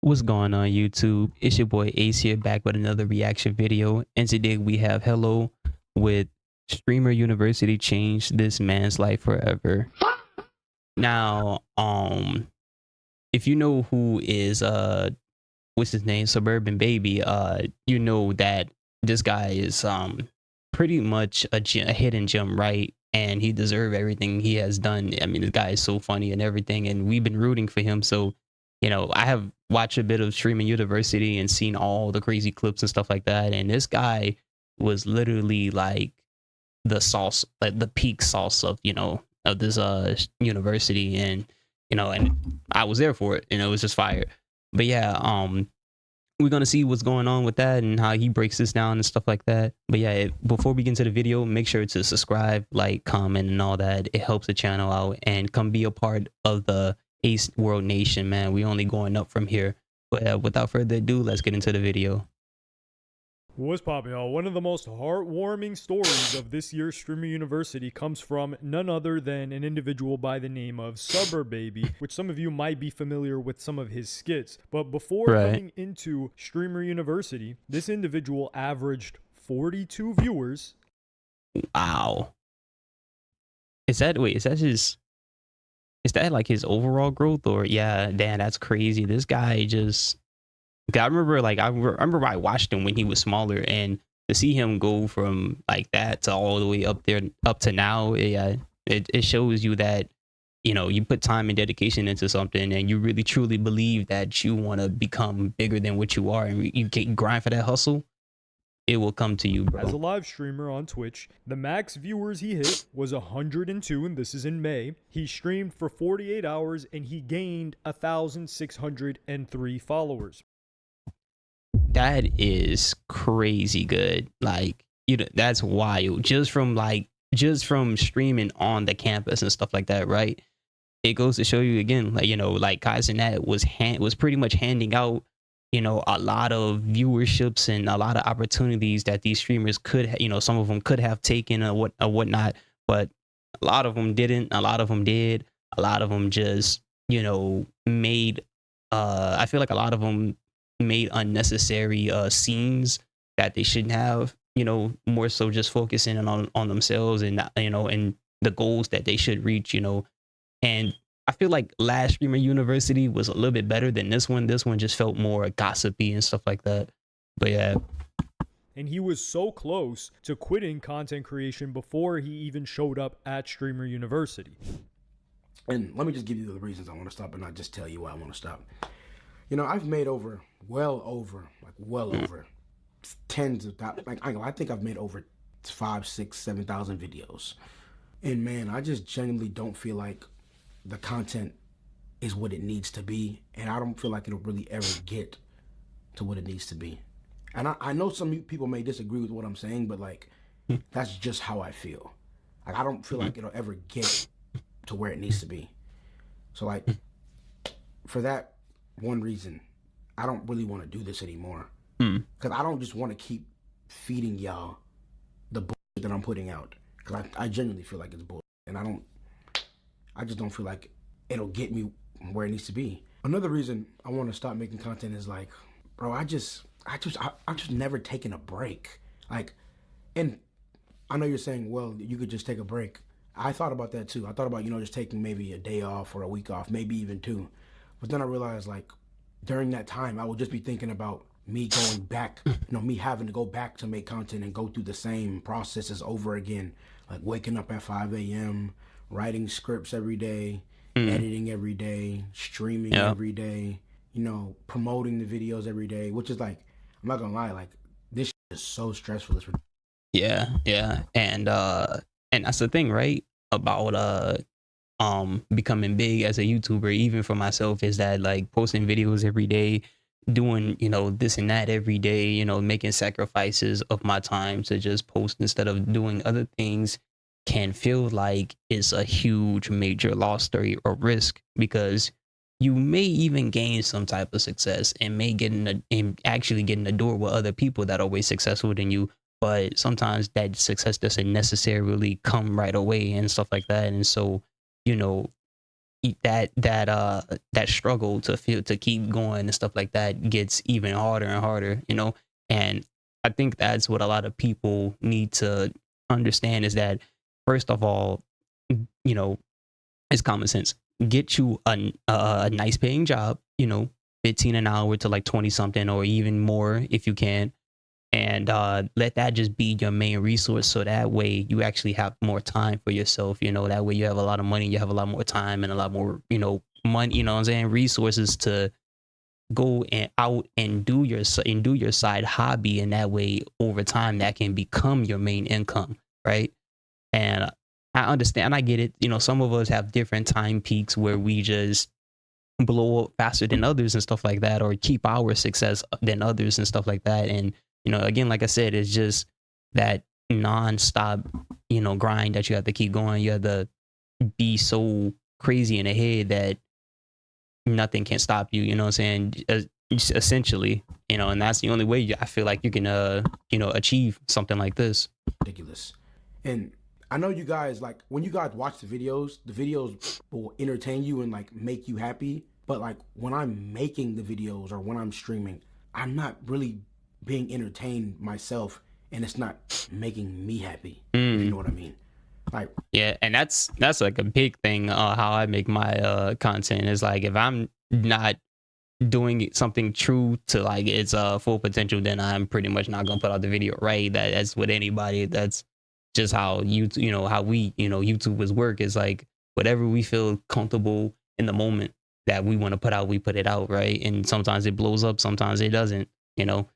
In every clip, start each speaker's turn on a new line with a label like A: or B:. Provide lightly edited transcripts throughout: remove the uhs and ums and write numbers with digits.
A: What's going on YouTube? It's your boy Ace here back with another reaction video. And today we have Hello with Streamer University changed this man's life forever. Now, if you know who is what's his name, Suburban Baby, you know that this guy is pretty much a hidden gem, right? And he deserves everything he has done. I mean, this guy is so funny and everything, and we've been rooting for him. So, I have watched a bit of Streaming University and seen all the crazy clips and stuff like that. And this guy was literally like the sauce, like the peak sauce of of this university, and and I was there for it, and it was just fire. But yeah, we're gonna see what's going on with that and how he breaks this down and stuff like that. But yeah, before we get into the video, make sure to subscribe, like, comment, and all that. It helps the channel out, and come be a part of the Ace World Nation, man. We only going up from here. But without further ado, let's get into the video.
B: What's poppin', y'all? One of the most heartwarming stories of this year's Streamer University comes from none other than an individual by the name of Suburbaby, which some of you might be familiar with some of his skits. But before coming into Streamer University, this individual averaged 42 viewers.
A: Wow. Is that like his overall growth? Or yeah, damn, that's crazy. This guy just, I remember I watched him when he was smaller, and to see him go from like that to all the way up there, up to now, yeah, it shows you that you put time and dedication into something, and you really truly believe that you want to become bigger than what you are, and you can grind for that hustle. It will come to you, bro.
B: As a live streamer on Twitch, the max viewers he hit was 102, and this is in May. He streamed for 48 hours, and he gained 1,603 followers.
A: That is crazy good. Like, that's wild. Just from streaming on the campus and stuff like that, right? It goes to show you again, like Kaizenat was pretty much handing out, a lot of viewerships and a lot of opportunities that these streamers could, some of them could have taken or whatnot, but a lot of them didn't. A lot of them did. A lot of them just, made. I feel like a lot of them made unnecessary scenes that they shouldn't have. More so just focusing on themselves and and the goals that they should reach. And I feel like last Streamer University was a little bit better than this one. This one just felt more gossipy and stuff like that. But yeah.
B: And he was so close to quitting content creation before he even showed up at Streamer University.
C: And let me just give you the reasons I want to stop and not just tell you why I want to stop. I've made well over tens of thousands. I think I've made over 5, 6, 7,000 videos. And man, I just genuinely don't feel like the content is what it needs to be. And I don't feel like it'll really ever get to what it needs to be. And I know some people may disagree with what I'm saying, but like, that's just how I feel. Like, I don't feel like it'll ever get to where it needs to be. So like, for that one reason, I don't really want to do this anymore. Because I don't just want to keep feeding y'all the bullshit that I'm putting out. Because I genuinely feel like it's bullshit. And I just don't feel like it'll get me where it needs to be. Another reason I want to stop making content is like, bro, I've just never taken a break. Like, and I know you're saying, well, you could just take a break. I thought about that too. I thought about, just taking maybe a day off or a week off, maybe even 2. But then I realized, like, during that time, I would just be thinking about me going back, me having to go back to make content and go through the same processes over again. Like waking up at 5 a.m., writing scripts every day, editing every day, streaming every day, promoting the videos every day, which is like, I'm not gonna lie, like, this shit is so stressful. It's
A: Yeah. And that's the thing, right? About becoming big as a YouTuber, even for myself, is that like posting videos every day, doing this and that every day, making sacrifices of my time to just post instead of doing other things, can feel like it's a huge major loss story or risk, because you may even gain some type of success and may get actually get in the door with other people that are way successful than you, but sometimes that success doesn't necessarily come right away and stuff like that. And so, that struggle to keep going and stuff like that gets even harder and harder, you know. And I think that's what a lot of people need to understand is that first of all, you know, it's common sense. Get you a nice paying job, you know, 15 an hour to like 20 something or even more if you can, and let that just be your main resource, so that way you actually have more time for yourself, you know. That way you have a lot of money, you have a lot more time and a lot more, you know, money, you know what I'm saying, resources to go and out and do your side hobby, and that way over time that can become your main income, right? And I understand, I get it, you know, some of us have different time peaks where we just blow up faster than others and stuff like that, or keep our success than others and stuff like that. And you know, again, like I said, it's just that non-stop, you know, grind that you have to keep going. You have to be so crazy in the head that nothing can stop you, you know what I'm saying? Essentially, you know, and that's the only way I feel like you can you know, achieve something like this.
C: Ridiculous. And I know you guys, like, when you guys watch the videos will entertain you and like make you happy. But like when I'm making the videos or when I'm streaming, I'm not really being entertained myself, and it's not making me happy. If you know what I mean. Like,
A: yeah, and that's like a big thing. How I make my content is like, if I'm not doing something true to like its full potential, then I'm pretty much not gonna put out the video, right? That's with anybody. That's just how you know, how we, you know, YouTubers work. Is like whatever we feel comfortable in the moment that we want to put out, we put it out, right? And sometimes it blows up, sometimes it doesn't, you know.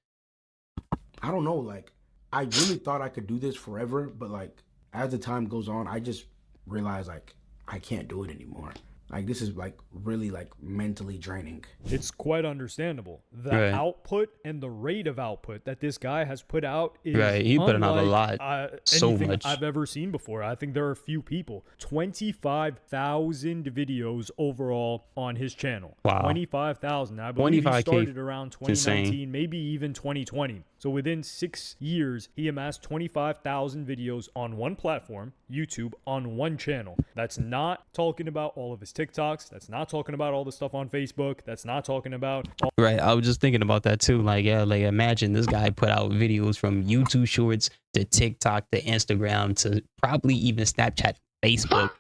C: I don't know, like, I really thought I could do this forever, but like as the time goes on, I just realize like I can't do it anymore. Like, this is like really like mentally draining.
B: It's quite understandable. The
A: Right.
B: output and the rate of output that this guy has put out is
A: Right, he putting out a
B: unlike
A: lot, so
B: anything
A: much.
B: I've ever seen before. I think there are a few people. 25,000 videos overall on his channel.
A: Wow.
B: 25,000. I believe he
A: 25K,
B: started around
A: insane.
B: 2019, maybe even 2020. So within 6 years, he amassed 25,000 videos on one platform, YouTube, on one channel. That's not talking about all of his TikToks. That's not talking about all the stuff on Facebook. That's not talking about
A: Right, I was just thinking about that too. Like, yeah, like imagine this guy put out videos from YouTube Shorts to TikTok to Instagram to probably even Snapchat, Facebook.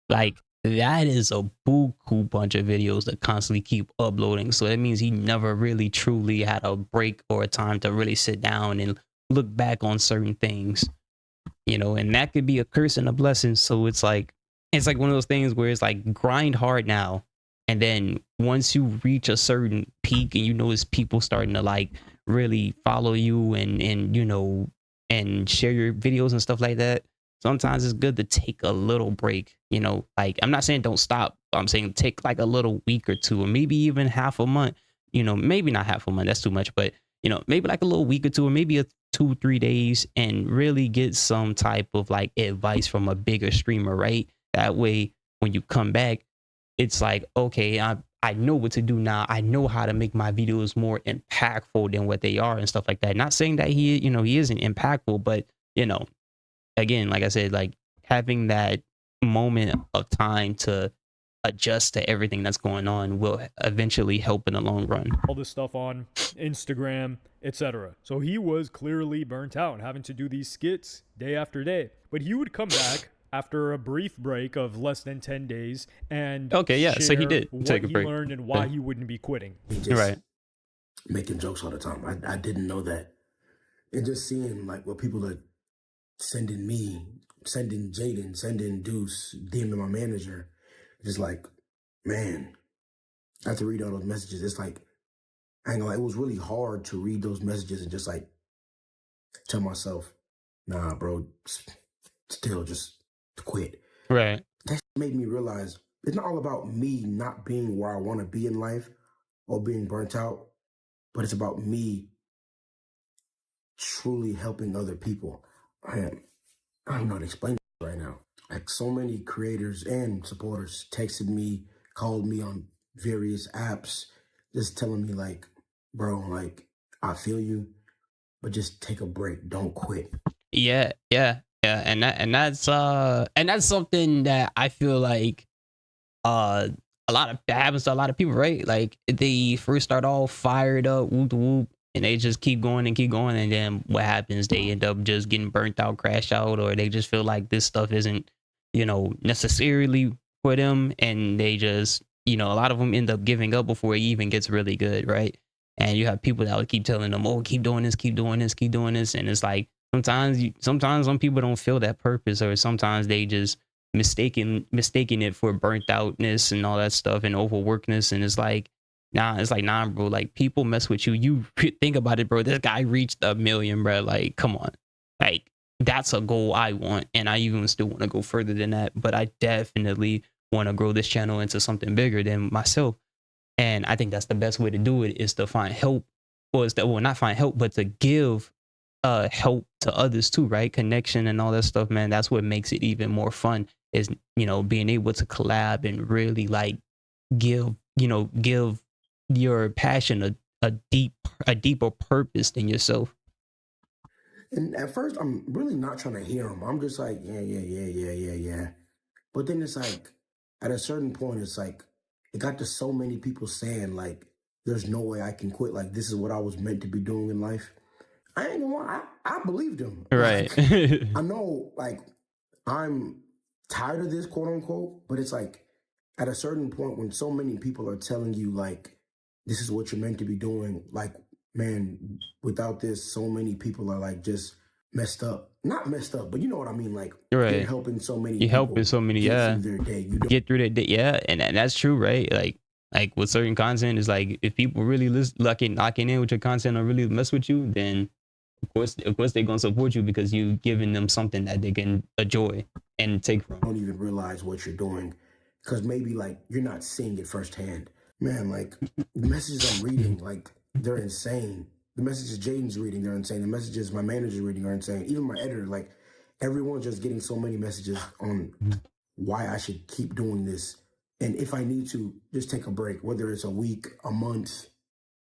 A: Like, that is a buku bunch of videos that constantly keep uploading. So that means he never really truly had a break or a time to really sit down and look back on certain things, you know, and that could be a curse and a blessing. So it's like one of those things where it's like grind hard now, and then once you reach a certain peak and you notice people starting to like really follow you and you know, and share your videos and stuff like that, sometimes it's good to take a little break, you know. Like, I'm not saying don't stop, I'm saying take like a little week or two, or maybe even half a month, you know, maybe not half a month, that's too much, but you know, maybe like a little week or two, or maybe a 2-3 days, and really get some type of like advice from a bigger streamer, right? That way when you come back, it's like, okay, I know what to do now. I know how to make my videos more impactful than what they are and stuff like that. Not saying that he, you know, he isn't impactful, but you know, again, like I said, like having that moment of time to adjust to everything that's going on will eventually help in the long run.
B: all this stuff on Instagram, etc. So he was clearly burnt out and having to do these skits day after day. But he would come back after a brief break of less than 10 days and
A: Okay, yeah, so he
B: share
A: did
B: what
A: take a
B: he
A: break.
B: learned and why
A: Yeah.
B: he wouldn't be quitting.
C: He just
A: Right.
C: making jokes all the time. I didn't know that. And just seeing like what people are sending me, sending Jaden, sending Deuce, DMing my manager, just like, man, I have to read all those messages. It's like, I ain't gonna lie, it was really hard to read those messages and just like tell myself, nah, bro, still just quit.
A: Right.
C: That made me realize it's not all about me not being where I want to be in life or being burnt out, but it's about me truly helping other people. I don't know how to explain it right now. Like, so many creators and supporters texted me, called me on various apps, just telling me like, bro, like, I feel you, but just take a break. Don't quit.
A: Yeah, yeah, yeah, and that's something that I feel like a lot of that happens to a lot of people, right? Like they first start all fired up, whoop whoop, and they just keep going and keep going, and then what happens? They end up just getting burnt out, crash out, or they just feel like this stuff isn't, necessarily for them, and they just, a lot of them end up giving up before it even gets really good, right? And you have people that will keep telling them, "Oh, keep doing this, keep doing this, keep doing this," and it's like sometimes some people don't feel that purpose, or sometimes they just mistaking it for burnt outness and all that stuff and overworkness, and it's like nah, bro, like people mess with you think about it, bro. This guy reached 1 million, bro. Like, come on, like that's a goal I want, and I even still want to go further than that, but I definitely want to grow this channel into something bigger than myself. And I think that's the best way to do it, is to find help, or not find help, but to give help to others too, right? Connection and all that stuff, man. That's what makes it even more fun, is being able to collab and really like give your passion a deeper purpose than yourself.
C: And at first, I'm really not trying to hear him. I'm just like, yeah. But then it's like, at a certain point, it's like, it got to so many people saying, like, there's no way I can quit. Like, this is what I was meant to be doing in life. I ain't gonna lie, I believed him.
A: Right.
C: Like, I know, like, I'm tired of this, quote unquote, but it's like, at a certain point, when so many people are telling you, like, this is what you're meant to be doing, like, man, without this, so many people are like just messed up. Not messed up, but you know what I mean. Like,
A: Right.
C: you're helping so many.
A: You're helping so many,
C: get through their day.
A: Get through that day, yeah, and that's true, right? Like with certain content, is like if people really locking in with your content or really mess with you, then of course they're gonna support you, because you giving them something that they can enjoy and take from.
C: Don't even realize what you're doing, because maybe like you're not seeing it firsthand. Man, like the messages I'm reading, like they're insane. The messages Jaden's reading, they're insane. The messages my manager's reading are insane. Even my editor, like everyone's just getting so many messages on why I should keep doing this. And if I need to just take a break, whether it's a week, a month,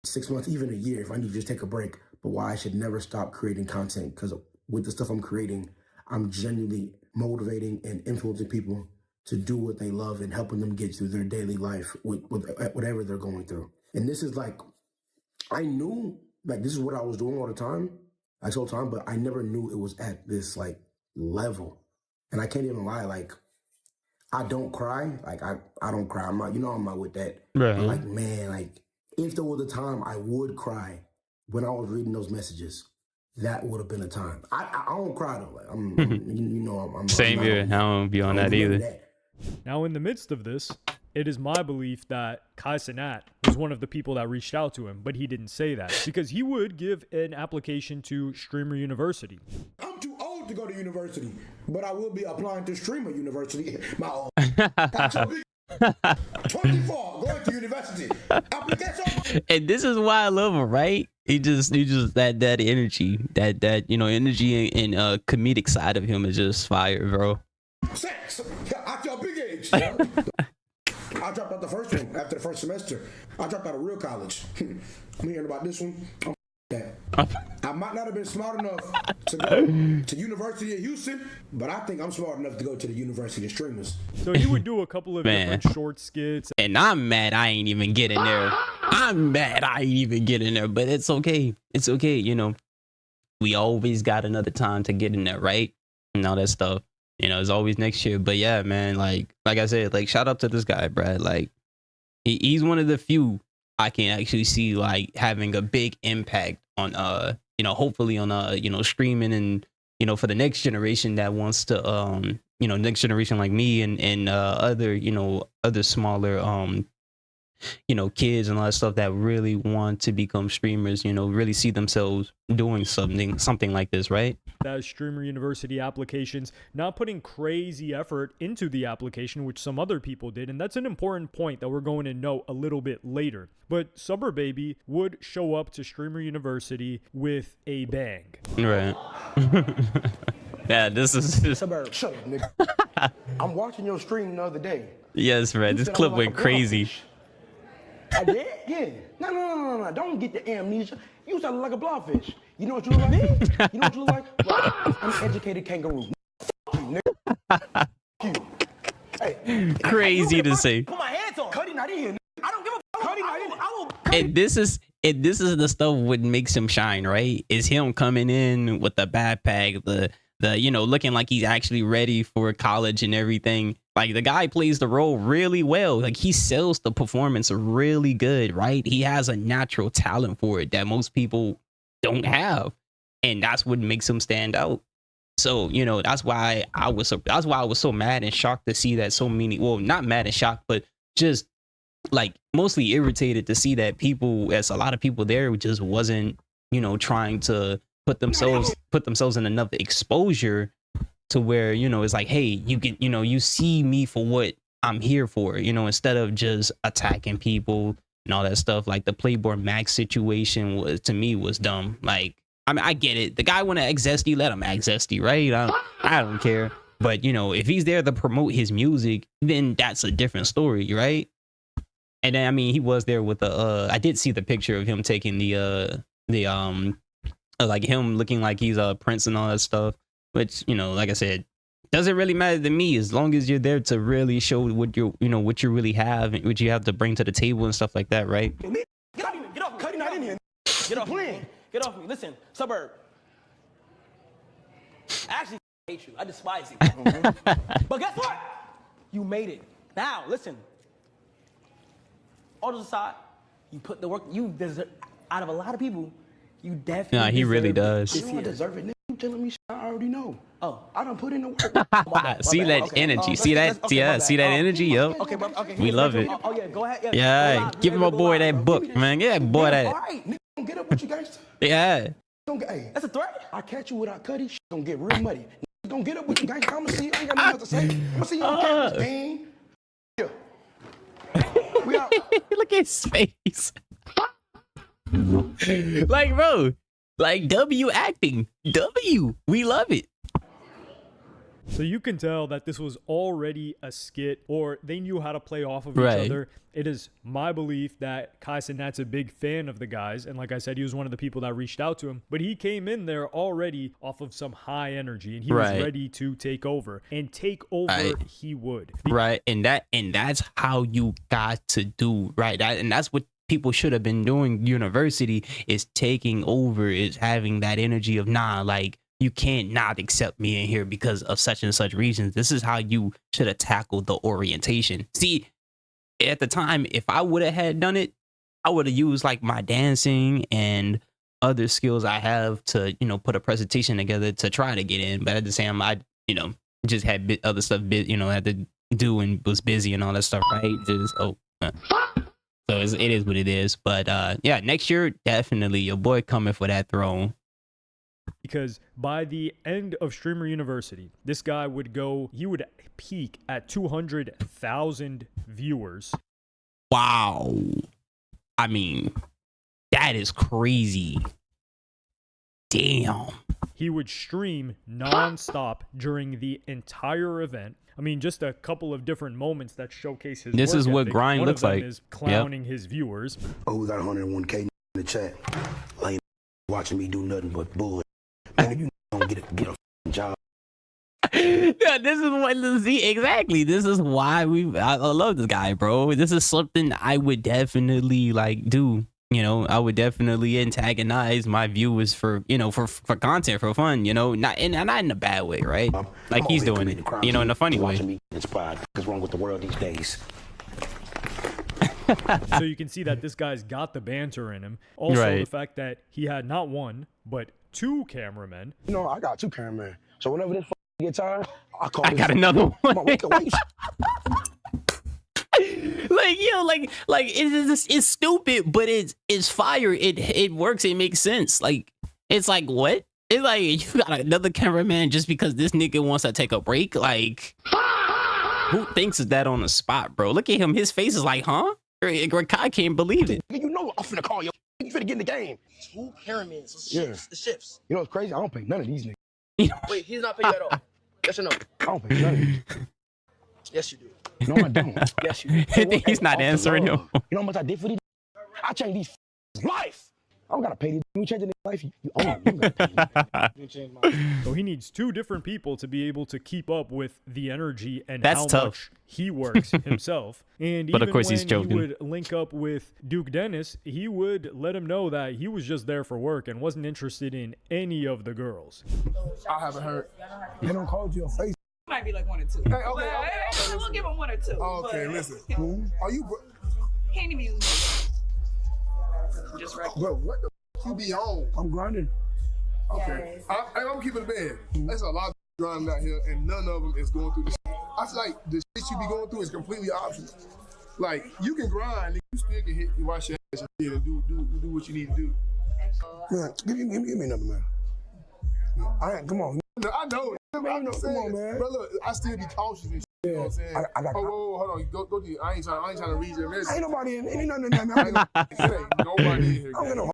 C: 6 months, even a year, if I need to just take a break, but why I should never stop creating content, because with the stuff I'm creating, I'm genuinely motivating and influencing people to do what they love and helping them get through their daily life with whatever they're going through. And this is like, I knew like this is what I was doing all the time, like whole time, but I never knew it was at this like level. And I can't even lie, like I don't cry. Like I don't cry. I'm not with that.
A: Right.
C: But like, man, like if there was a time I would cry when I was reading those messages, that would have been a time. I don't cry though. Like I'm
A: same here. I don't be on that either.
B: Now, in the midst of this, it is my belief that Kai Cenat was one of the people that reached out to him, but he didn't say that because he would give an application to Streamer University.
C: I'm too old to go to university, but I will be applying to Streamer University. My old 24 going to university. Application.
A: And this is why I love him, right? He just that energy, that energy and comedic side of him is just fire, bro.
C: Sex at your big age. I dropped out the first one after the first semester. I dropped out of real college. I'm hearing about this one. I might not have been smart enough to go to University of Houston, but I think I'm smart enough to go to the University of Streamers.
B: So he would do a couple of different short skits.
A: And I'm mad I ain't even get in there. But it's okay. It's okay, We always got another time to get in there, right? And all that stuff. It's always next year. But yeah, man, like I said, like shout out to this guy, Brad. Like he's one of the few I can actually see like having a big impact on hopefully on streaming and for the next generation that wants to next generation like me and other smaller kids and all that stuff that really want to become streamers, really see themselves doing something like this, right?
B: That Streamer University applications, not putting crazy effort into the application, which some other people did. And that's an important point that we're going to note a little bit later. But Suburbaby would show up to Streamer University with a bang.
A: Right. Yeah, this is...
C: Suburb, shut up, nigga. I'm watching your stream the other day.
A: Yes, right. This clip went crazy.
C: I did? Yeah. No. Don't get the amnesia. You sound like a blobfish. You know what you look like? You know what you look like? Well, I'm an educated kangaroo. You, nigga. You.
A: Crazy to say.
D: Put my hands on.
C: Cuddy not in here.
D: I don't give a fuck. I will.
A: And this is the stuff what makes him shine, right? Is him coming in with the backpack, the you know, looking like he's actually ready for college and everything. Like the guy plays the role really well. Like he sells the performance really good, right? He has a natural talent for it that most people don't have, and that's what makes him stand out. So, you know, that's why I was so mad and shocked to see that so many, well, not mad and shocked, but just like mostly irritated to see that people, as a lot of people there just wasn't, you know, trying to put themselves in enough exposure to where, you know, it's like, hey, you can, you know, you see me for what I'm here for, you know, instead of just attacking people and all that stuff. Like the Playboy Max situation was, to me, was dumb. Like, I mean, I get it. The guy want to act zesty, let him act zesty, right? I don't care. But, you know, if he's there to promote his music, then that's a different story, right? And then, I mean, he was there with the, I did see the picture of him taking like him looking like he's a prince and all that stuff, which, you know, like I said, doesn't really matter to me as long as you're there to really show what you know, what you really have and what you have to bring to the table and stuff like that, right?
D: Get off. Cuddy not in here. Get off me. Get off me. Listen, Suburb. I actually hate you. I despise you. But guess what? You made it. Now, listen. All those aside, you put the work. You deserve. Out of a lot of people, you definitely.
A: Nah, he really does.
C: You don't deserve it. Nigga. You telling me shit I already know.
D: Oh,
C: I done put in the work.
A: See that energy. See that? Yeah, see that energy? Yup.
D: Okay.
A: We love it.
D: Oh yeah, go ahead.
A: Yeah, give my boy that book, man. Yeah, boy
C: All
A: that.
C: right, nigga, don't get up with you gangster.
A: Yeah.
C: Don't get, hey,
D: That's a threat.
C: I catch you without Cuddy, shit gonna get real muddy. Nigga, don't get up with you gangster. I'ma see you. I ain't got nothing else to say. I'ma see you on camera, man. Yeah. We out.
A: Look at his face. Like, bro, like W acting. W. We love it.
B: So you can tell that this was already a skit, or they knew how to play off of each
A: Right.
B: other. It is my belief that Kai Cenat's a big fan of the guys, and like I said, he was one of the people that reached out to him. But he came in there already off of some high energy, and he was
A: Right.
B: ready to take over. And take over,
A: Right.
B: he would.
A: Right, and that's how you got to do, right? And that's what people should have been doing. University is taking over, is having that energy of, nah, like, you can't not accept me in here because of such and such reasons. This is how you should have tackled the orientation. See, at the time, if I would have had done it, I would have used like my dancing and other skills I have to, you know, put a presentation together to try to get in. But at the same time, I, you know, just had other stuff, you know, had to do and was busy and all that stuff, right? Just, so it is what it is. But yeah, next year, definitely your boy coming for that throne.
B: Because by the end of Streamer University, this guy would peak at 200,000 viewers.
A: Wow. I mean, that is crazy. Damn.
B: He would stream nonstop during the entire event. I mean, just a couple of different moments that showcase his
A: This
B: work
A: is what
B: ethic.
A: grind
B: One
A: looks
B: of them
A: like.
B: is clowning his viewers.
C: Oh, we got 101K in the chat. Like, watching me do nothing but bull. Man, you don't get a job.
A: Yeah, this is what, see, exactly. This is why I love this guy, bro. This is something I would definitely like do. You know, I would definitely antagonize my viewers for, you know, for content, for fun, you know, not in a bad way, right? Like he's doing it, you know, in a funny way.
C: Me inspired. What's wrong with the world these days?
B: So you can see that this guy's got the banter in him. Also,
A: Right.
B: the fact that he had not one, but two cameramen.
C: You know, I got two cameramen. So whenever this get tired, I call
A: I got another one.
C: Wait,
A: Like, yo, like it's stupid, but it's fire. It works. It makes sense. Like, it's like, what? It's like you got another cameraman just because this nigga wants to take a break. Like, who thinks of that on the spot, bro? Look at him. His face is like, huh? I can't believe it.
C: You know I'm finna call you. You finna get in the game.
D: Two pyramids.
C: Yeah.
D: The shifts.
C: You know what's crazy? I don't pay none of these niggas.
D: Wait, he's not paying you at all. Yes or no?
C: I don't pay none of these.
D: Yes, you do.
C: No, I don't.
D: Yes, you do.
A: He's not answering him.
C: You know how much I did for these? I changed these life. I don't gotta pay these. You change a nigga life, you own it. You don't gotta pay me.
B: So he needs two different people to be able to keep up with the energy and
A: That's
B: how
A: tough.
B: much he works himself. And
A: But of
B: even
A: course
B: when
A: he's joking.
B: he would link up with Duke Dennis, he would let him know that he was just there for work and wasn't interested in any of the girls.
E: I haven't heard.
C: They don't call it to your face.
F: Might be like 1 or 2.
E: Hey, okay,
F: But,
E: okay,
F: we'll give him 1 or 2.
E: Okay,
F: but
E: listen. Are you,
F: He ain't even using it. Just right.
E: bro? What the you be on?
C: I'm grinding.
E: Okay, I'm keeping it bad. There's a lot of grinding out here, and none of them is going through the shit. I feel like the shit you be going through is completely optional. Like you can grind, and you still can hit, wash your ass and do what you need to do.
C: Man, give me another man. Come on.
E: I know. I'm saying,
C: come on, man.
E: Bro, look, I still be cautious and shit. You know what I'm saying?
C: I got.
E: whoa, hold on. Go to. I ain't trying to read your message.
C: Ain't nobody in. Ain't nothing in there, man.
E: It ain't nobody in here.
C: I don't get no.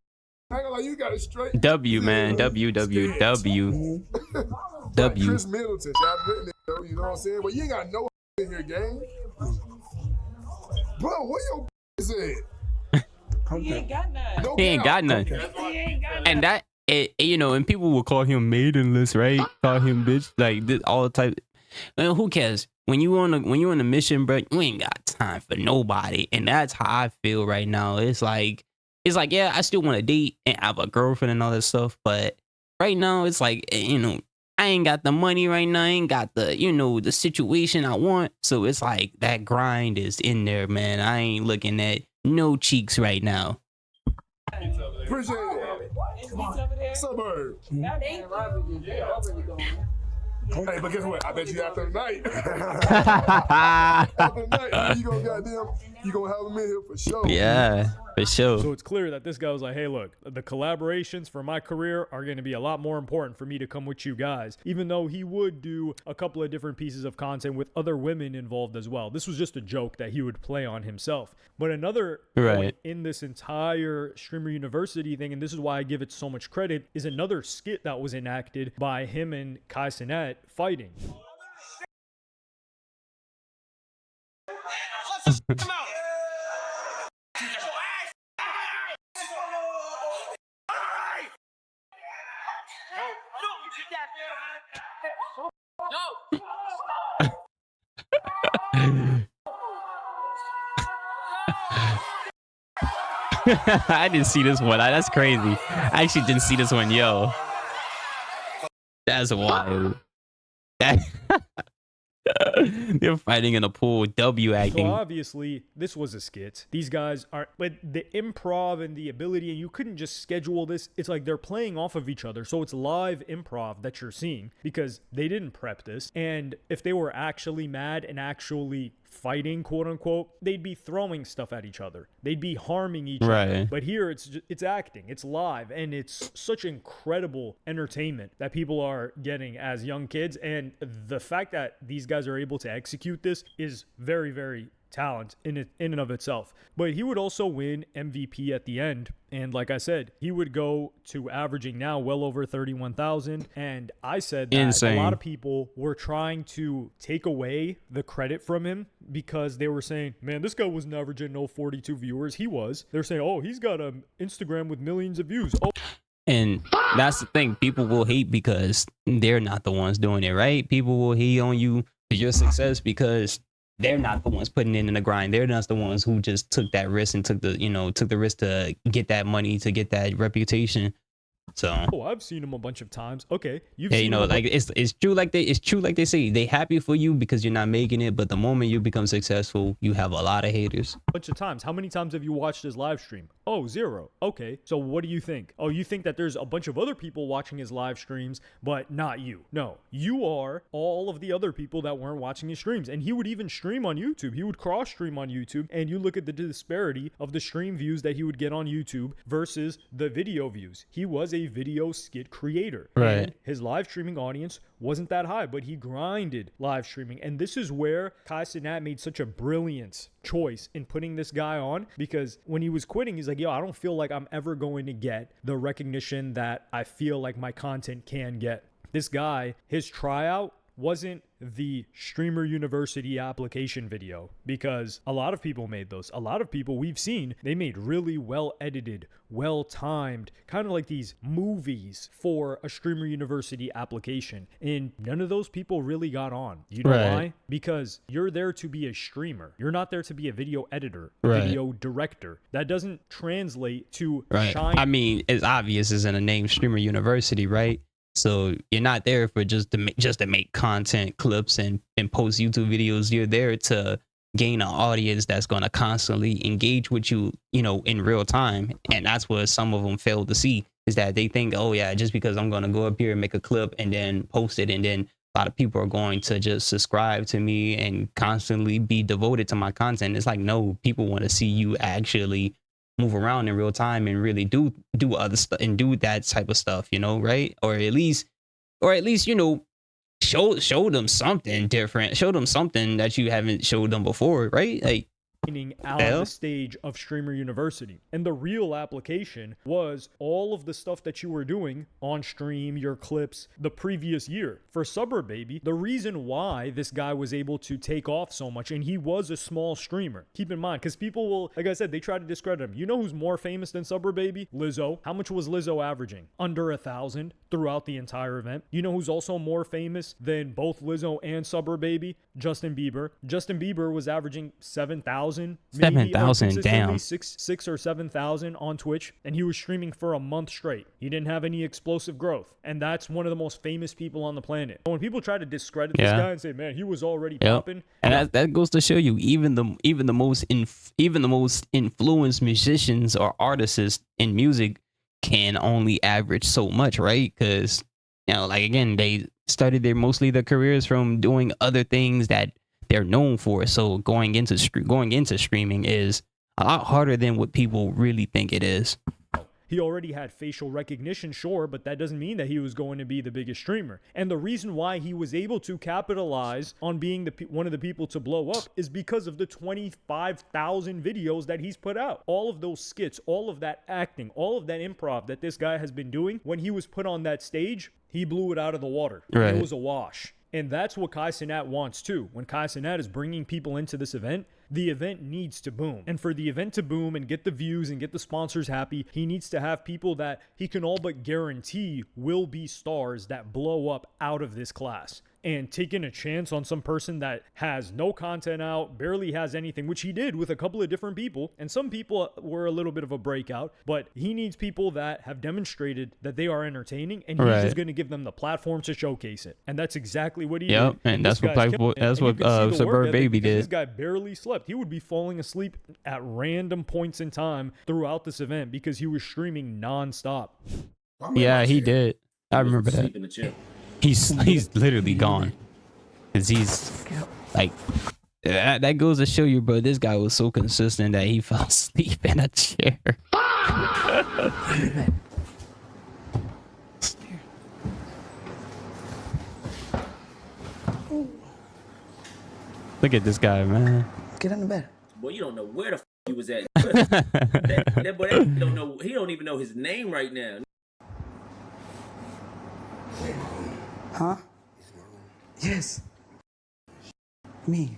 E: I ain't gonna lie, you got it straight.
A: W, man. WWW.
E: Like
A: W.
E: Chris Middleton, y'all written it, though, you know what I'm saying? But you ain't got no in here, gang. Bro, what your at?
F: He ain't got none.
E: No
A: He ain't got none.
F: He ain't got none.
A: And that, you know, and people will call him maidenless, right? Call him bitch, like this, all the type. Man, who cares? When you on a mission, bro, you ain't got time for nobody, and that's how I feel right now. It's like, yeah, I still want to date and have a girlfriend and all that stuff, but right now it's like, you know, I ain't got the money right now. I ain't got the, you know, the situation I want. So it's like that grind is in there, man. I ain't looking at no cheeks right now.
E: Appreciate it. Suburb. Hey, but guess what? I bet you after tonight. After tonight, you gonna have him in here for sure.
A: Yeah, for sure.
B: So it's clear that this guy was like, hey, look, the collaborations for my career are going to be a lot more important for me to come with you guys, even though he would do a couple of different pieces of content with other women involved as well. This was just a joke that he would play on himself. But another point in this entire Streamer University thing, and this is why I give it so much credit, is another skit that was enacted by him and Kai Cenat fighting.
A: I didn't see this one. That's crazy. I actually didn't see this one. Yo, that's wild. They're fighting in a pool. W acting.
B: So obviously, this was a skit. These guys are, but the improv and the ability, and you couldn't just schedule this. It's like they're playing off of each other. So it's live improv that you're seeing because they didn't prep this. And if they were actually mad and actually fighting, quote unquote, they'd be throwing stuff at each other. They'd be harming each other. But here it's acting, it's live, and it's such incredible entertainment that people are getting as young kids. And the fact that these guys are able to execute this is very, very talent in and of itself. But he would also win MVP at the end, and like I said, he would go to averaging now well over 31,000. And I said that a lot of people were trying to take away the credit from him because they were saying, man, this guy wasn't averaging no 42 viewers. He was. They're saying, oh, he's got an Instagram with millions of views. Oh.
A: And that's the thing. People will hate because they're not the ones doing it, right? People will hate on you for your success because they're not the ones putting in the grind. They're not the ones who just took that risk and took the risk to get that money, to get that reputation. So
B: I've seen him a bunch of times. Okay,
A: like it's true like they say, they happy for you because you're not making it, but the moment you become successful, you have a lot of haters.
B: A bunch of times. How many times have you watched his live stream? Oh, 0. Okay, so what do you think? Oh, you think that there's a bunch of other people watching his live streams, but not you? No, you are all of the other people that weren't watching his streams. And he would even stream on YouTube. He would cross stream on YouTube, and you look at the disparity of the stream views that he would get on YouTube versus the video views. He was a video skit creator,
A: right?
B: And his live streaming audience wasn't that high, but he grinded live streaming. And this is where Kai Cenat made such a brilliant choice in putting this guy on, because when he was quitting, he's like, yo, I don't feel like I'm ever going to get the recognition that I feel like my content can get. This guy, his tryout wasn't the Streamer University application video, because a lot of people made those. A lot of people we've seen, they made really well edited, well timed, kind of like these movies for a Streamer University application. And none of those people really got on. You know why? Because you're there to be a streamer. You're not there to be a video editor, video director. That doesn't translate to shine.
A: I mean, it's obvious it's in the name Streamer University, right? So you're not there for just to make content clips and post YouTube videos. You're there to gain an audience that's going to constantly engage with you, you know, in real time. And that's what some of them fail to see, is that they think, oh yeah, just because I'm going to go up here and make a clip and then post it, and then a lot of people are going to just subscribe to me and constantly be devoted to my content. It's like, no, people want to see you actually move around in real time and really do other stuff and do that type of stuff, you know, right? Or at least, you know, show them something different, show them something that you haven't showed them before, right? Like,
B: out on the stage of Streamer University. And the real application was all of the stuff that you were doing on stream, your clips, the previous year. For Suburbaby, the reason why this guy was able to take off so much, and he was a small streamer, keep in mind, because people will, like I said, they try to discredit him. You know who's more famous than Suburbaby? Lizzo. How much was Lizzo averaging? Under 1,000 throughout the entire event. You know who's also more famous than both Lizzo and Suburbaby? Justin Bieber. Justin Bieber was averaging 7,000.
A: 7,000, damn.
B: Six or 7,000 on Twitch, and he was streaming for a month straight. He didn't have any explosive growth, and that's one of the most famous people on the planet. When people try to discredit this guy and say, "Man, he was already popping,"
A: and that goes to show you, even the most influenced musicians or artists in music can only average so much, right? Because, you know, like, again, they started their careers from doing other things that they're known for. So going into streaming is a lot harder than what people really think it is.
B: He already had facial recognition, sure, but that doesn't mean that he was going to be the biggest streamer. And the reason why he was able to capitalize on being one of the people to blow up is because of the 25,000 videos that he's put out. All of those skits, all of that acting, all of that improv that this guy has been doing, when he was put on that stage, he blew it out of the water. It was a wash. And that's what Kai Cenat wants too. When Kai Cenat is bringing people into this event, the event needs to boom. And for the event to boom and get the views and get the sponsors happy, he needs to have people that he can all but guarantee will be stars that blow up out of this class. And taking a chance on some person that has no content out, barely has anything, which he did with a couple of different people. And some people were a little bit of a breakout, but he needs people that have demonstrated that they are entertaining, and he's just going to give them the platform to showcase it. And that's exactly what he did.
A: And that's what Suburbaby did.
B: This guy barely slept. He would be falling asleep at random points in time throughout this event because he was streaming nonstop.
A: Yeah, he did. I remember that. He's literally gone, because he's like, that goes to show you, bro, this guy was so consistent that he fell asleep in a chair. Look at this guy, man.
G: Get in the bed.
H: Boy, you don't know where the he was at. that boy, that don't know. He don't even know his name right now.
G: Huh? Yes. Me.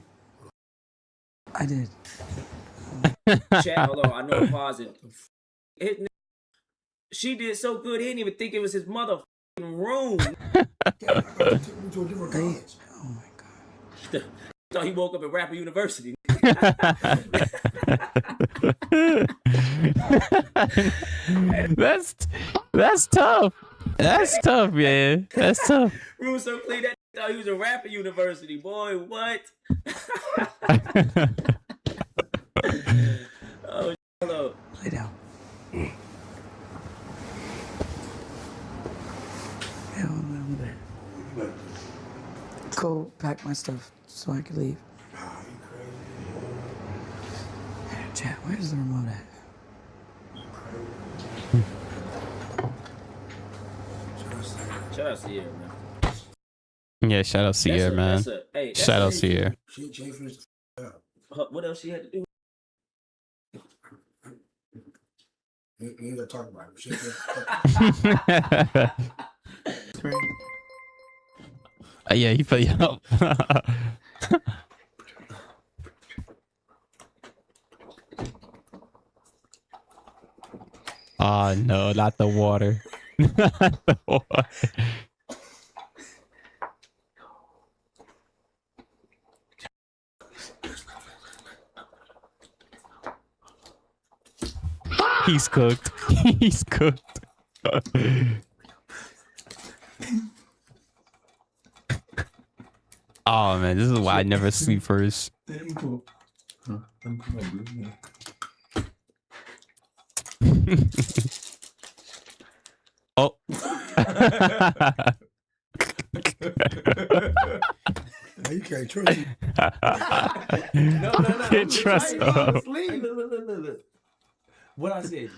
G: I did.
H: Chat, hold on. I know pause it. She did so good, he didn't even think it was his mother room.
G: Oh my god.
H: Thought he woke up at Rapper University.
A: That's tough. That's tough, man. That's tough.
H: Room so clean that thought he was a Rapper University. Boy, what? Oh, hello.
G: Lay down. Yeah, I'm there. Go pack my stuff so I can leave. Chat, where's the remote at?
H: Shout out to you, man.
A: Yeah, shout out Sierra, man. Shout out Sierra.
H: What else she had to do?
C: We ain't gonna talk about it.
A: Yeah, he fell up. Oh no, not the water. Not the water. He's cooked. He's cooked. Oh man, this is why I never sleep first. Oh.
C: You can't trust me.
H: No.
A: Can't trust him.
H: Look. What I said.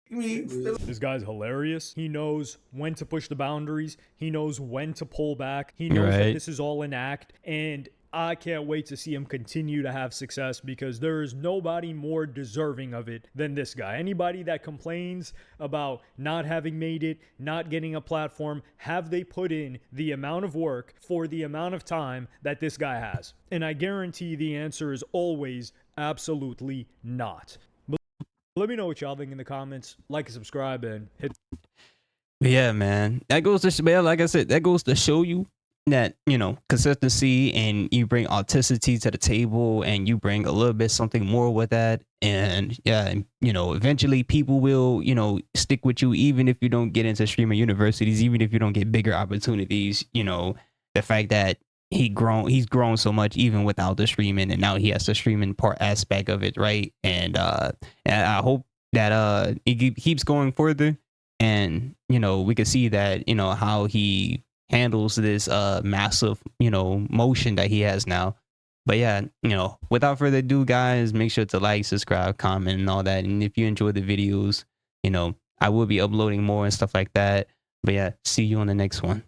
B: This guy's hilarious. He knows when to push the boundaries. He knows when to pull back. He knows that
A: Right.
B: this is all an act. And I can't wait to see him continue to have success because there is nobody more deserving of it than this guy. Anybody that complains about not having made it, not getting a platform, have they put in the amount of work for the amount of time that this guy has? And I guarantee the answer is always absolutely not. But let me know what y'all think in the comments. Like and subscribe and hit.
A: Yeah, man. That goes to like I said, that goes to show you that, you know, consistency, and you bring authenticity to the table, and you bring a little bit something more with that. And yeah, and, you know, eventually people will, you know, stick with you even if you don't get into streamer universities, even if you don't get bigger opportunities. You know, the fact that he's grown so much even without the streaming, and now he has the streaming part aspect of it, right? And I hope that he keeps going further, and you know, we could see that, you know, how he handles this massive, you know, motion that he has now. But yeah, you know, without further ado, guys, make sure to like, subscribe, comment, and all that. And if you enjoy the videos, you know, I will be uploading more and stuff like that. But yeah, see you on the next one.